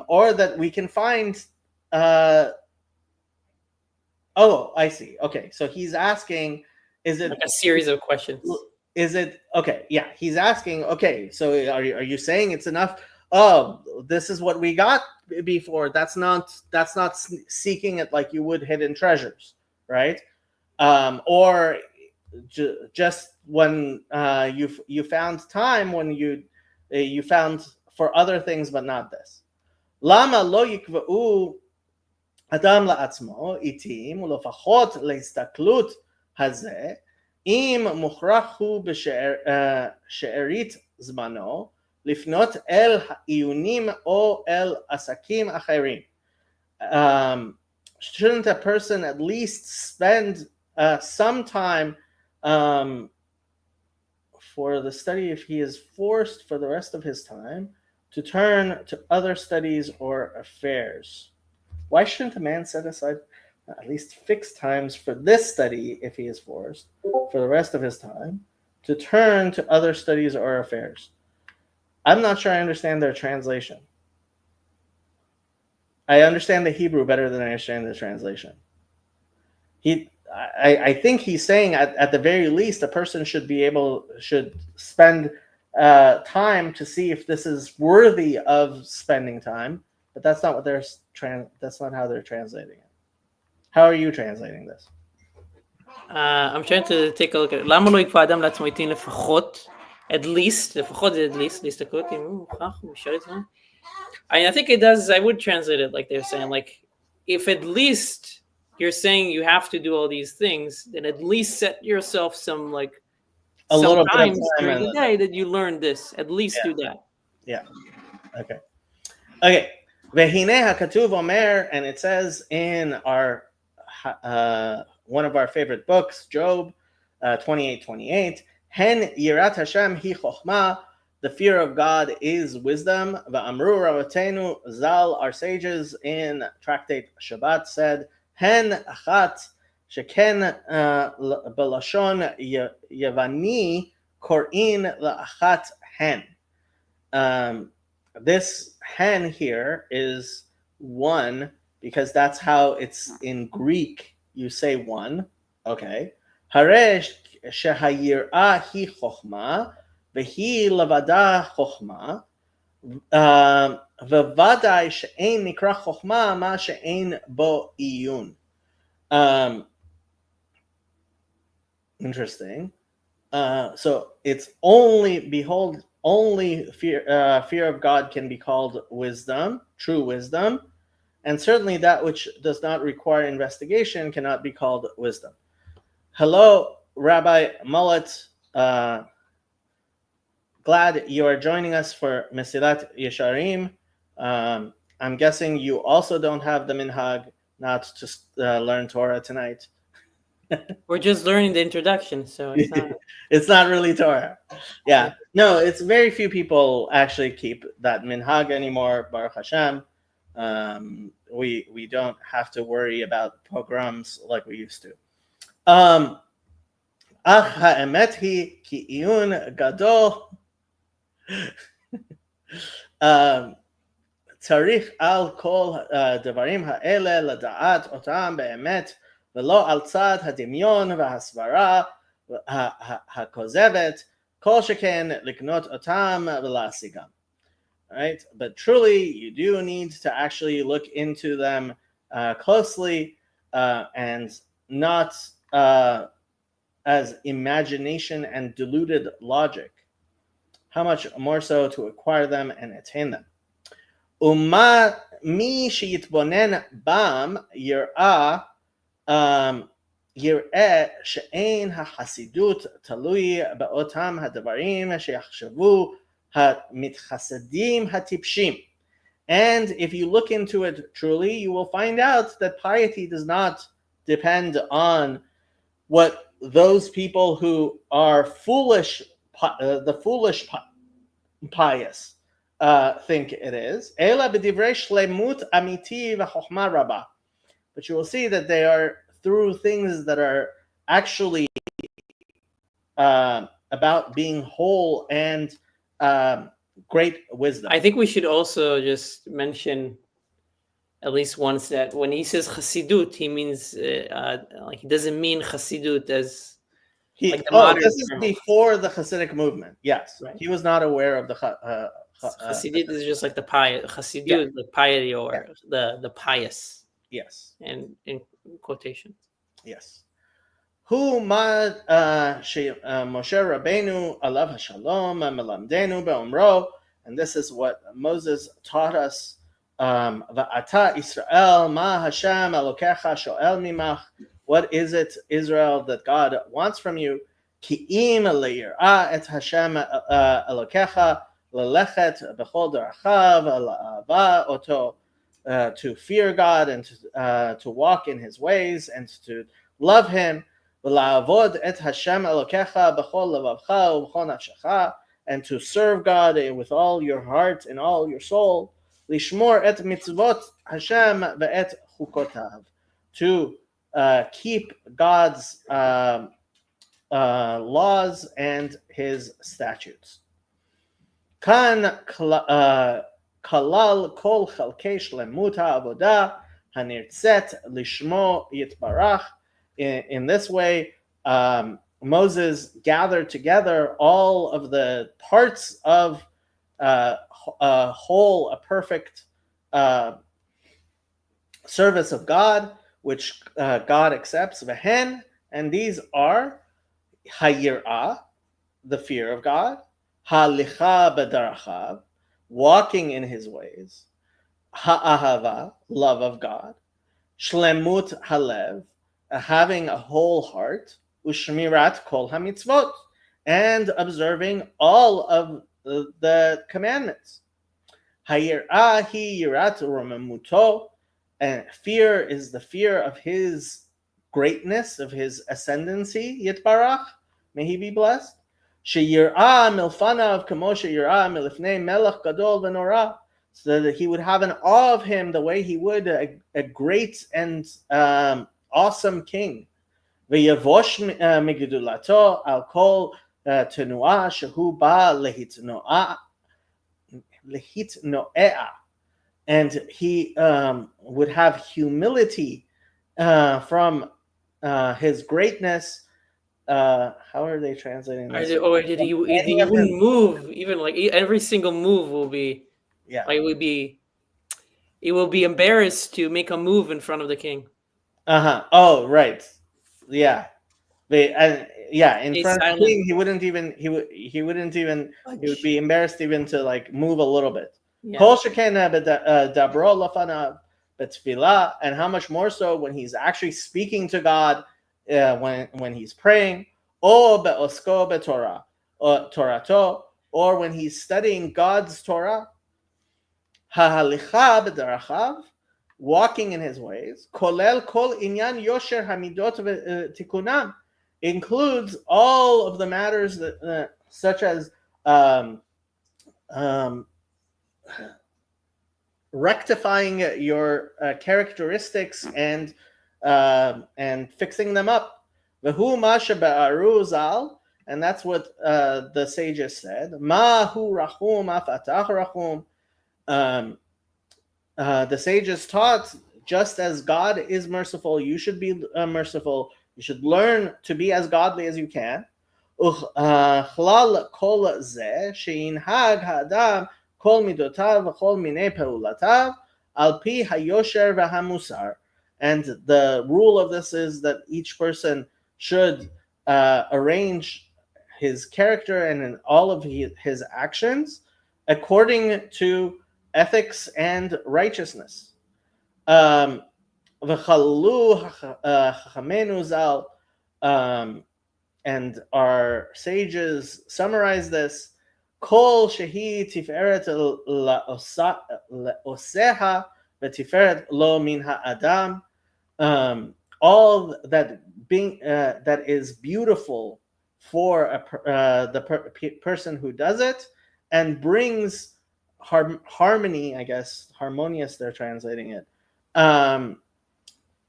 Or that we can find I see. Okay, so he's asking, is it like a series of questions? Is it okay? Yeah, he's asking. Okay, so are you saying it's enough? Oh, this is what we got before. That's not seeking it like you would hidden treasures, right? Or just when you found time when you found for other things, but not this. Lama lo yikva'u Adam la'atzmo itim ulefachot leistaklut hazeh im muchrachu b'she'erit zmano lifnot el ha'iyunim o el asakim acherim. Shouldn't a person at least spend some time for the study if he is forced for the rest of his time to turn to other studies or affairs? Why shouldn't a man set aside at least fixed times for this study if he is forced for the rest of his time to turn to other studies or affairs? I'm not sure I understand their translation. I understand the Hebrew better than I understand the translation. I think he's saying at the very least a person should spend time to see if this is worthy of spending time, but that's not what that's not how they're translating it. How are you translating this? I'm trying to take a look at it. למה לא יקבע אדם לעצמו עתים לפחות, at least, לפחות זה at least, להסתכלות, אם הוא מוכרח, הוא משאר את זה. I think it does, I would translate it like they're saying, like, if at least you're saying you have to do all these things, then at least set yourself some, like, A little bit of sometimes time during in the day that you learn this. At least do that. Yeah. Okay. Okay. Vehine hakatuv omer, and it says in our one of our favorite books, Job 28:28, Hen yirat Hashem hi chochma, the fear of God is wisdom. Va'amru ravatenu zal, our sages in Tractate Shabbat said, Hen achat sheken belashon yavani korin la'achat hen. This hen here is one because that's how it's in Greek. You say one, okay. Haresh shehayirah hi chochma vehi levada chochma vevadai she'ein nikra chochma ma she'ein bo iyun. Interesting. So it's only fear of God can be called wisdom, true wisdom, and certainly that which does not require investigation cannot be called wisdom. Hello, Rabbi Mullet. Glad you are joining us for Mesilat Yesharim. I'm guessing you also don't have the minhag not to learn Torah tonight. We're just learning the introduction, so it's not. It's not really Torah. Yeah. No, it's very few people actually keep that minhag anymore, Baruch Hashem. We don't have to worry about pogroms like we used to. Ach ha'emet hi ki iyun gadol tzarich al kol devarim ha'ele lada'at otam be'emet v'lo al tzad hadimyon v'hasvara ha'kozevet kol sheken liknot otam v'lasigam. Right? But truly, you do need to actually look into them closely and not as imagination and deluded logic. How much more so to acquire them and attain them. Uma mi sheyitbonen bam yir'ah יראה שאין החסידות תלוי באותם הדברים שיחשבו המתחסדים הטיפשים. And if you look into it truly, you will find out that piety does not depend on what those people who are foolish, the foolish pious, think it is. אלא בדברי שלמות אמיתי וחוכמה רבה. But you will see that they are through things that are actually about being whole and great wisdom. I think we should also just mention at least once that when he says Chassidut, he means like he doesn't mean Chassidut as like the modern this is term. before the Hasidic movement. Yes, right. He was not aware of the Chassidut is just like the pious. Chassidut, the piety or the pious. Yes. And in quotation. Yes. Hu ma Moshe Rabbeinu alav hashalom melamdenu be'omro, and this is what Moses taught us. Va'ata Israel ma Hashem Elokecha shoel mimach. What is it, Israel, that God wants from you? Ki'im le'yirah et Hashem Elokecha lelechet b'chol derachav la'ava oto. To fear God and to walk in His ways and to love Him, ולעבוד את השם אלוקיך בכל לבבך ובכל נפשך, and to serve God with all your heart and all your soul, לשמור את מצוות השם ואת חוקותיו, to keep God's laws and His statutes. כאן kalal kol chalkei shlemut ha'avodah hanirtzet lishmo yitbarach. In this way, Moses gathered together all of the parts of a whole, a perfect service of God, which God accepts. Vehen, and these are hayirah, the fear of God, halicha b'darachav, walking in His ways, ha'ahava, love of God, shlemut halev, having a whole heart, ushmirat kol hamitzvot, and observing all of the commandments. Hayirah hi yirat romamuto, and fear is the fear of His greatness, of His ascendancy, Yitbarach, may He be blessed. Sheyirah milfanav kamo sheyirah milifnei melech gadol v'norah, so that he would have an awe of Him the way he would a great and awesome king. V'yavosh migdulato al kol tenuah shehu ba lehitnoah, and he would have humility from His greatness. How are they translating this? Or did he wouldn't move, even like every single move will be, Yeah. like it will be embarrassed to make a move in front of the king. Oh, right. Yeah. In He's front of the silent. king, he wouldn't even he would be embarrassed even to like move a little bit. Yeah. Kol shekena dabro lafanav betfilah, and how much more so when he's actually speaking to God, when he's praying, or beosko betorah, torato, or when he's studying God's Torah, hahalicha b'darachav, walking in His ways, kolel kol inyan yosher hamidot v'tikunam, includes all of the matters that such as rectifying your characteristics and fixing them up. V'hu ma shebe'aru zal, and that's what the sages said. Ma hu rachum af atach rachum. The sages taught, just as God is merciful, you should be merciful. You should learn to be as godly as you can. Chlal kol zeh sheinhag ha'adam kol midotav v'kol minei peulatav al pi hayosher v'hamusar. And the rule of this is that each person should arrange his character and in all of his actions according to ethics and righteousness. V'chalu chachamenu zal, and our sages summarize this. Kol shehi tiferet le'oseha v'tiferet lo min ha'adam. All that being that is beautiful for the person who does it, and brings harmony, I guess, harmonious, they're translating it,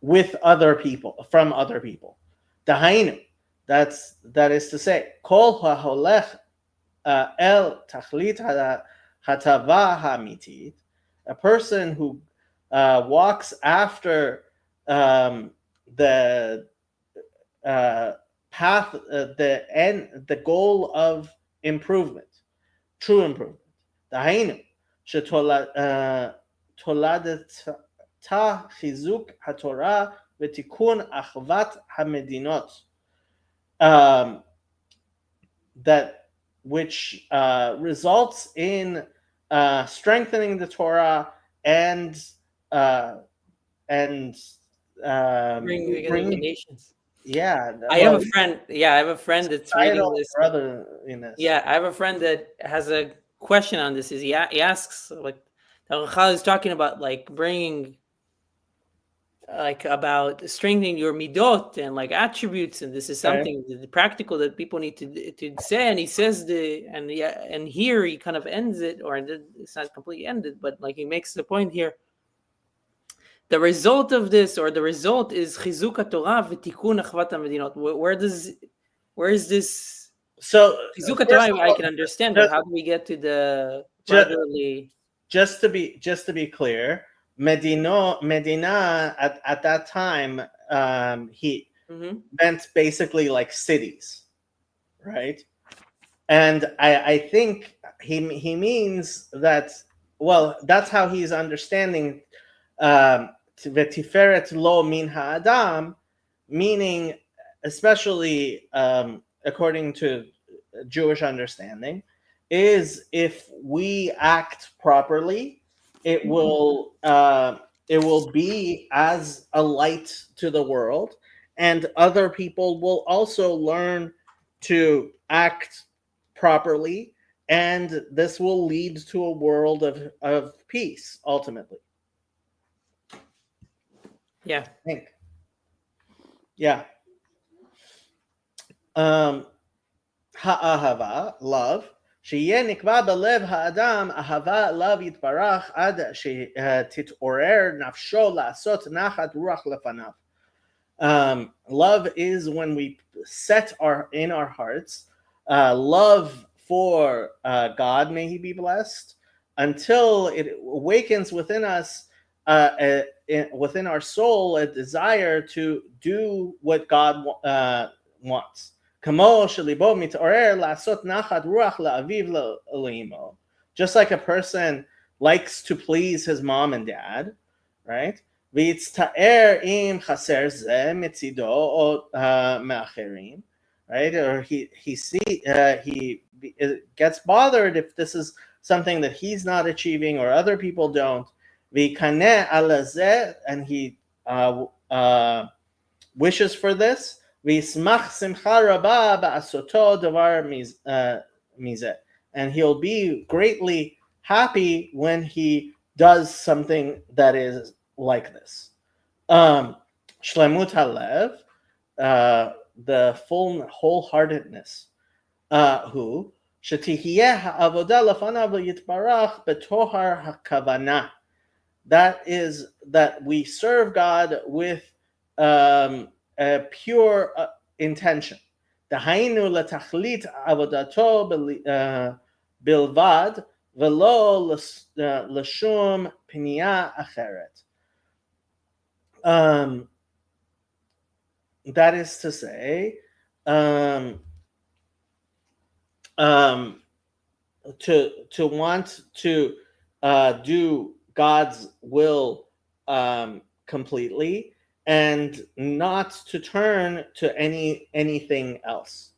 with other people, from other people. Dahainu, that is to say, kol ha'holech el tachlit hatava hamitit, a person who walks after the path, the goal of improvement, true improvement. Dahainu, שתולדתה חיזוק התורה ותיקון אחוות המדינות, that which results in strengthening the Torah and Bring together the nations. Yeah, I have a friend. Yeah, I have a friend that's reading this. In Yeah, I have a friend that has a question on this. He asks, like, the Chachal is talking about, like, bringing, like, about strengthening your midot and like attributes, and this is something practical that people need to say. And he says and here he kind of ends it, or it's not completely ended, but like he makes the point here. The result of this, or the result, is chizuk haTorah v'tikun achvat hamedinot. Where is this? So chizuk haTorah I can understand, but how do we get to the gradually? just to be clear, Medina at that time, he meant basically like cities, right? And I think he means that, well, that's how he's understanding V'tiferet lo min ha'adam, meaning, especially according to Jewish understanding, is if we act properly, it will be as a light to the world, and other people will also learn to act properly, and this will lead to a world of peace ultimately. Yeah. I think. Yeah. Ha'ahava, love. שיהיה נקבע בלב האדם אהבה אליו יתברך עד שתתעורר נפשו לעשות נחת רוח לפניו. Love is when we set in our hearts love for God, may he be blessed, until it awakens within us, within our soul, a desire to do what God wants. Just like a person likes to please his mom and dad, right? Right? Or he gets bothered if this is something that he's not achieving or other people don't. And he wishes for this. And he'll be greatly happy when he does something that is like this. Shlemut halev, the full wholeheartedness. Who shetihiyeh ha'avodah lefanav yitbarach betohar hakavana. That is that we serve God with a pure intention. Dahainu letachlit avodato bilvad velo l'shum piniya acheret. That is to say, to want to do God's will completely, and not to turn to anything else.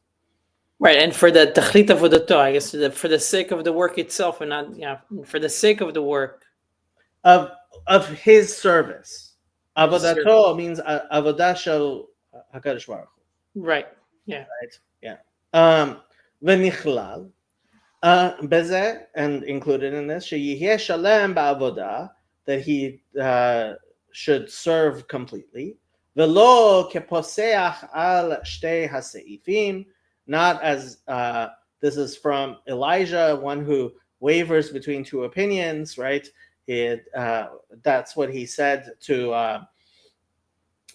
Right, and for the tachlit avodato, I guess, for the sake of the work itself, and not for the sake of the work of his service. Avodato means avodah shel HaKadosh Baruch Hu. Right. Yeah. Right. Yeah. V'nichlal beze, and included in this, sheyihye shalem ba'avodah, that he should serve completely. Velo keposeach al shtei haseifim, not as this is from Elijah, one who wavers between two opinions, right? That's what he said to.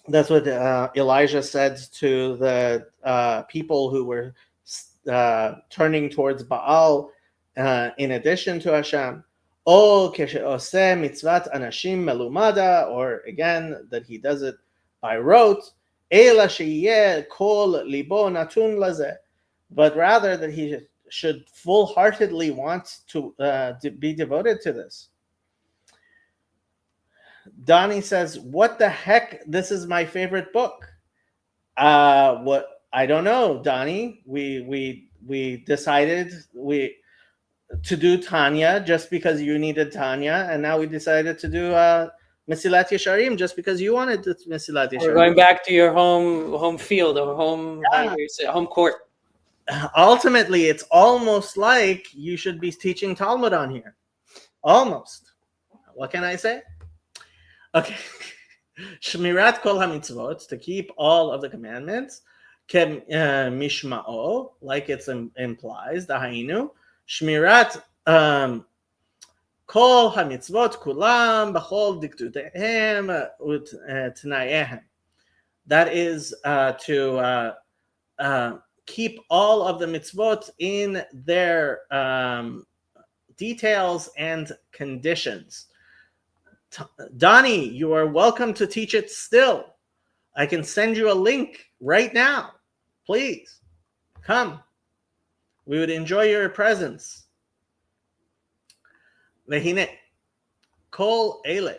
That's what Elijah said to the people who were turning towards Baal, in addition to Hashem. O keshe'oseh mitzvat anashim melumada, or again that he does it by rote. Ela sheyeh kol libo natun lazeh, but rather that he should full-heartedly want to be devoted to this. Donnie says, "What the heck? This is my favorite book." What? I don't know, Donnie. We decided to do Tanya just because you needed Tanya, and now we decided to do Mesilat Yesharim just because you wanted to Mesilat Yesharim. We're going back to your home field or home court. Ultimately, it's almost like you should be teaching Talmud on here. Almost. What can I say? Okay. Shmirat kol hamitzvot, to keep all of the commandments. Kem mishma'o, like it implies. Dahainu. Shmirat kol hamitzvot kulam b'chol diktutehem utnayehem. That is to keep all of the mitzvot in their details and conditions. Donnie, you are welcome to teach it still. I can send you a link right now. Please come. We would enjoy your presence. Vehine kol ele.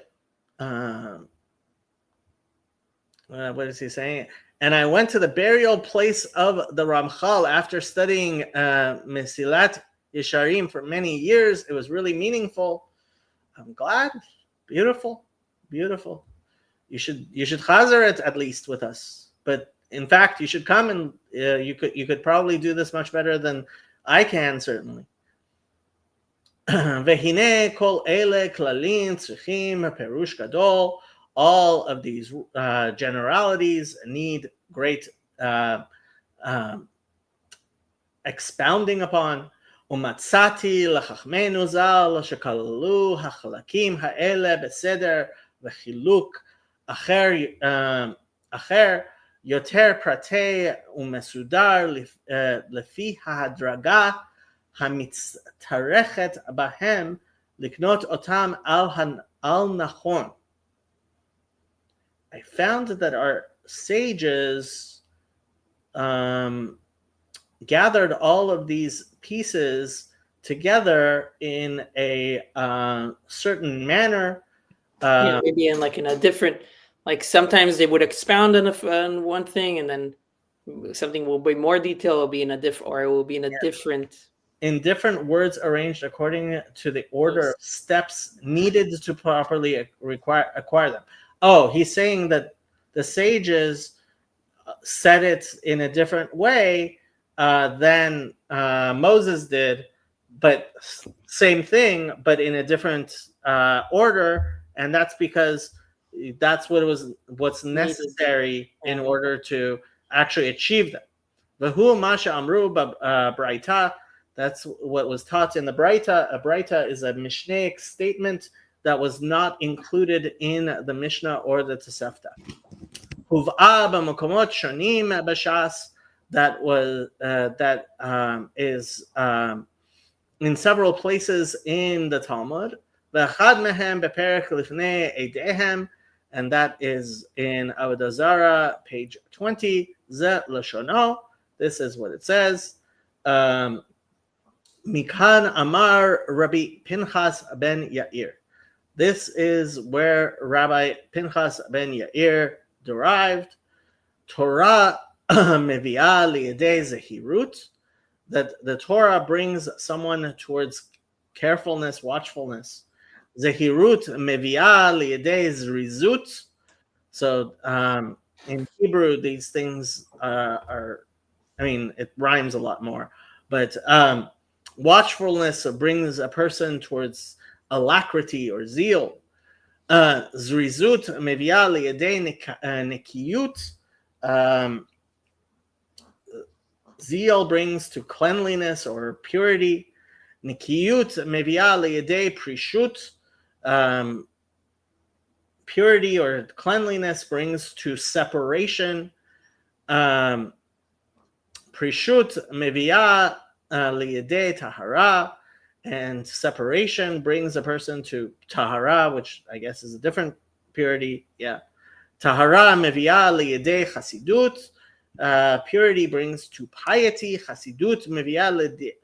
What is he saying? And I went to the burial place of the Ramchal after studying Mesilat Yesharim for many years. It was really meaningful. I'm glad. Beautiful. You should chazer it at least with us. But in fact, you should come, and you could probably do this much better than I can, certainly. Vehine kol ele klalim tzrichim perush gadol. All of these generalities need great expounding upon. Umatzati lachachmenu zal shekalalu hachalakim haele beseder v'chiluk acher yoter pratei umesudar lefi hadraga hamitztarechet bahem liknot otam al nachon. I found that our sages gathered all of these pieces together in a certain manner. Maybe in a different, sometimes they would expound on one thing, and then something will be more detailed. Will be in a different, or it will be in a different. In different words arranged according to the order of steps needed to properly acquire them. Oh, he's saying that the sages said it in a different way than Moses did, but same thing, but in a different order, and that's because that's what's necessary in order to actually achieve them. V'hu masha amru b'braita. That's what was taught in the Braita. A Braita is a Mishnaic statement that was not included in the Mishnah or the Tosefta. Huv'a b'makomot shonim b'shas. That is in several places in the Talmud. V'echad mehem beperek lifnei eidehem, and that is in Avodah Zarah, page 20. Ze lashono. This is what it says. Mikan Amar Rabbi Pinchas ben Yair. This is where Rabbi Pinchas ben Yair derived. Torah mevi'ah liyadei zehirut, that the Torah brings someone towards carefulness, watchfulness. Zehirut mevi'ah liyadei zrizut. So in Hebrew, these things it rhymes a lot more, but watchfulness brings a person towards alacrity or zeal. Zrizut mevi'ah liyadei nekiyut. Zeal brings to cleanliness or purity. Nikiyut mevi'ah liyadei prishut. Purity or cleanliness brings to separation. Prishut mevi'ah liyadei tahara, and separation brings a person to tahara, which I guess is a different purity. Yeah, tahara mevi'ah liyadei chasidut. Purity brings to piety. Chasidut mevi'ah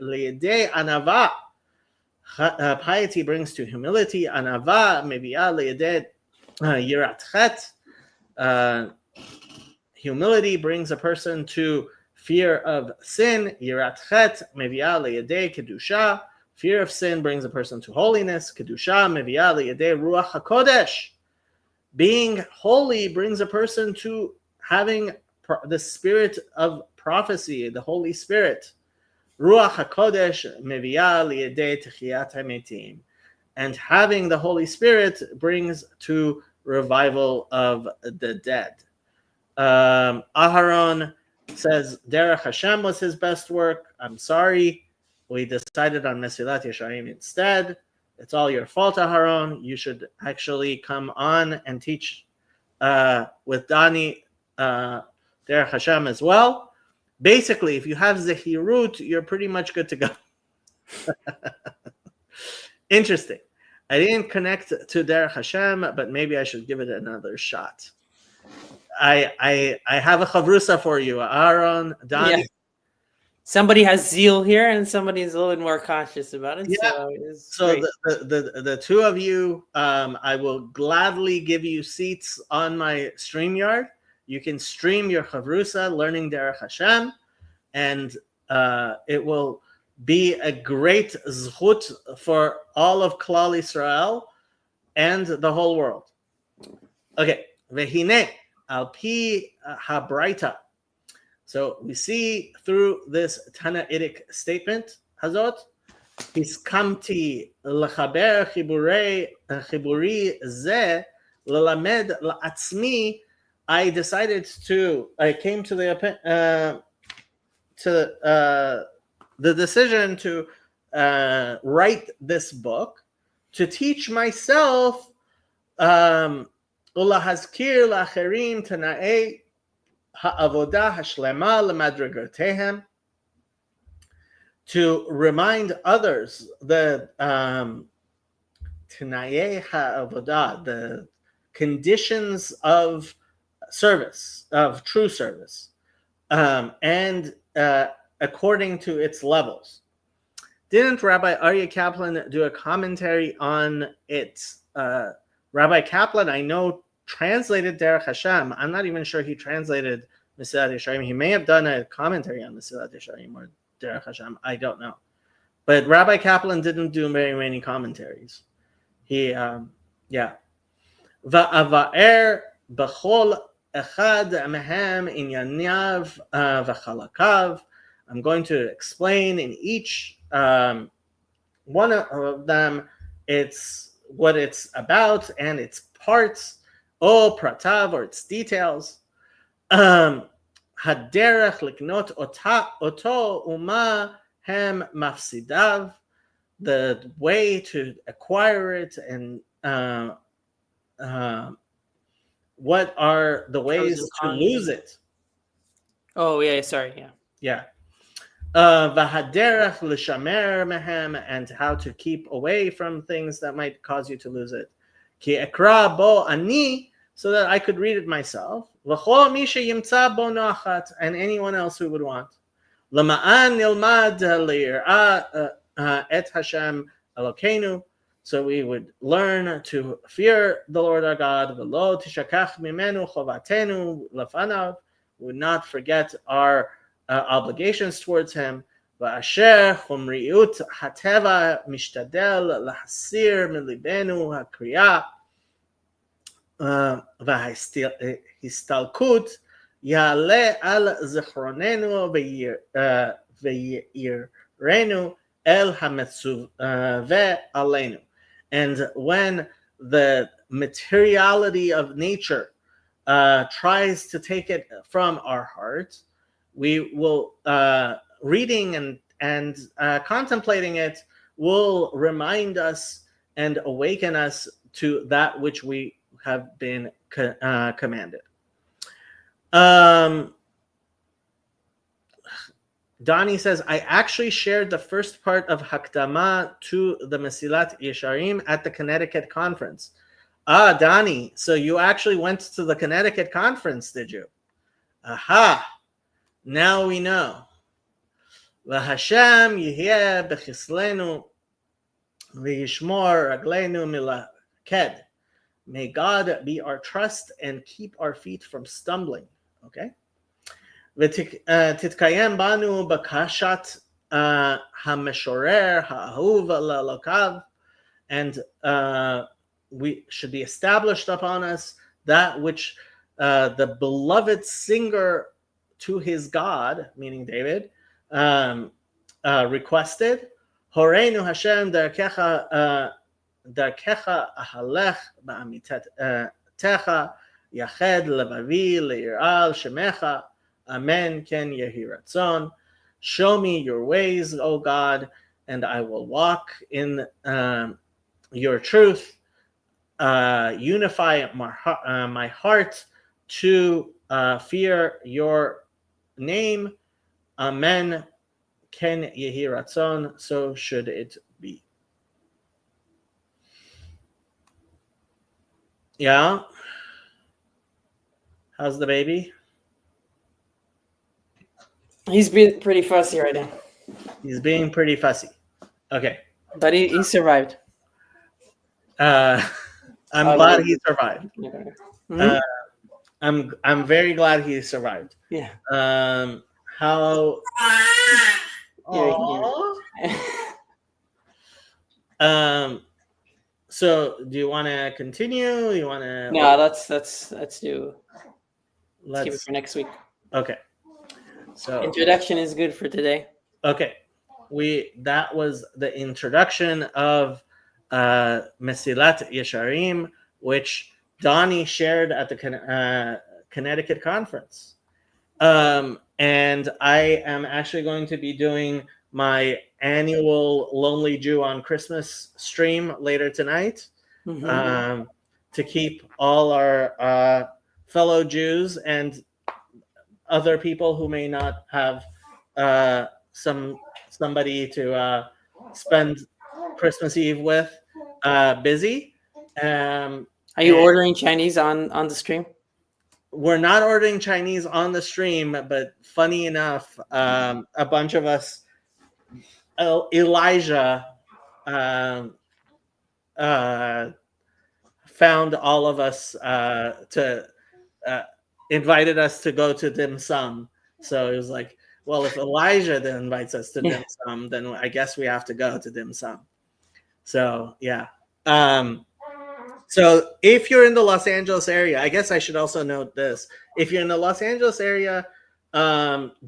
liyadei anava. Piety brings to humility. Anava mevi'ah liyadei yirat chet. Humility brings a person to fear of sin. Yirat chet mevi'ah liyadei kedusha. Fear of sin brings a person to holiness. Kedusha mevi'ah liyadei ruach hakodesh. Being holy brings a person to having the spirit of prophecy, the Holy Spirit. Ruach hakodesh mevi'ah liyadei techiyat hametim. And having the Holy Spirit brings to revival of the dead. Aharon says Derech Hashem was his best work. I'm sorry, we decided on Mesilat Yesharim instead. It's all your fault, Aharon. You should actually come on and teach with Dani Derech Hashem as well. Basically, if you have Zehirut, you're pretty much good to go. Interesting. I didn't connect to Derech Hashem, but maybe I should give it another shot. I have a chavrusa for you, Aaron, Donnie. Yeah. Somebody has zeal here, and somebody is a little bit more cautious about it. Yeah. So it's So great. the two of you, I will gladly give you seats on my StreamYard. You can stream your chavrusa, learning Derech Hashem, and it will be a great zchut for all of Klal Yisrael and the whole world. Okay, vehine al pi habraita. So we see through this Tanaitic statement, Hazot, הסכמתי לחבר חיבורי זה ללמד לעצמי. I came to the decision to write this book to teach myself ולהזכיר לאחרים תנאי העבודה השלמה למדרגותיהם, to remind others the תנאי העבודה, the conditions of service, of true service, and according to its levels. Didn't Rabbi Aryeh Kaplan do a commentary on it? Rabbi Kaplan, I know, translated Derech Hashem. I'm not even sure he translated Mesilat Yesharim. He may have done a commentary on Mesilat Yesharim or Derech Hashem. I don't know. But Rabbi Kaplan didn't do very many commentaries. He, yeah. Va'avaer b'chol echad mehem inyanav v'chalakav. I'm going to explain in each one of them it's what it's about and its parts, o pratav, or its details. Haderech liknot oto uma hem mafsidav, the way to acquire it, and what are the ways to lose it. Oh yeah, sorry, yeah. Yeah. Vahaderech l'shamer mehem, and how to keep away from things that might cause you to lose it. Ki ekra bo ani, so that I could read it myself. V'chol mi sheyimtza bo noachat, and anyone else who would want. L'ma'an nilmad li'ir'a et Hashem Elokeinu, so we would learn to fear the Lord our God. V'lo tishakach mimenu chovatenu lefanav, we would not forget our obligations towards him. Va'asher chumriut hateva mishtadel lahasir milibenu hakriya v'histalkut ya'ale al zichronenu v'yirenu el hametzuve aleinu. And when the materiality of nature tries to take it from our hearts, we will, reading and contemplating it will remind us and awaken us to that which we have been commanded. Donnie says, I actually shared the first part of Hakdama to the Mesilat Yesharim at the Connecticut conference. Ah, Donnie, so you actually went to the Connecticut conference, did you? Aha! Now we know. V'Hashem yihyeh b'chislenu v'yishmor ragleinu milaked. May God be our trust and keep our feet from stumbling. Okay? V'titkayem banu b'kashat hameshorer ha'ahuv la'lokav. And we should be established upon us that which the beloved singer to his God, meaning David, requested. Horeinu Hashem darkecha ahalech ba'amitecha yached levavi le'iral shemecha amen ken yehi ratzon. Show me your ways, O God, and I will walk in your truth. Unify my heart to fear your name. Amen. Ken yehi ratzon. So should it be. Yeah. How's the baby? He's been pretty fussy right now, He's being pretty fussy. Okay. but he survived. Uh, I'm Oh, glad no. he survived. Mhm. I'm very glad he survived. Yeah. How? Yeah. Aww. So do you want to continue? You want to? No, let's do. Let's keep it Let's. for next week. Okay. So Introduction is good for today. okay, that was the introduction of Mesilat Yesharim, which Donnie shared at the Connecticut conference. And I am actually going to be doing my annual Lonely Jew on Christmas stream later tonight, to keep all our fellow Jews and other people who may not have somebody to spend Christmas Eve with busy. Are you ordering Chinese on the stream? We're not ordering Chinese on the stream, but funny enough, a bunch of us, Elijah, found all of us to invited us to go to dim sum. So it was like, well, if Elijah then invites us to dim sum, then I guess we have to go to dim sum. So yeah. So if you're in the Los Angeles area, I guess I should also note this. If you're in the Los Angeles area,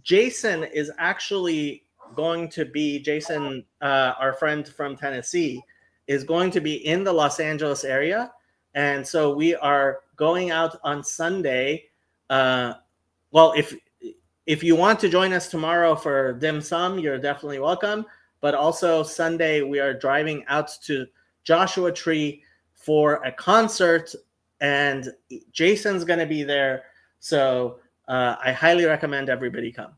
Jason is actually going to be, our friend from Tennessee, is going to be in the Los Angeles area. And so we are going out on Sunday. Well, if you want to join us tomorrow for dim sum, you're definitely welcome. But also Sunday, we are driving out to Joshua Tree for a concert, and Jason's going to be there. So I highly recommend everybody come.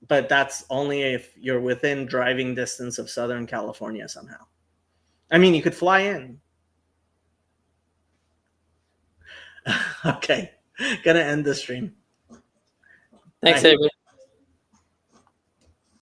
But that's only if you're within driving distance of Southern California somehow. I mean, you could fly in. Okay. Gonna end the stream. Thanks, everybody.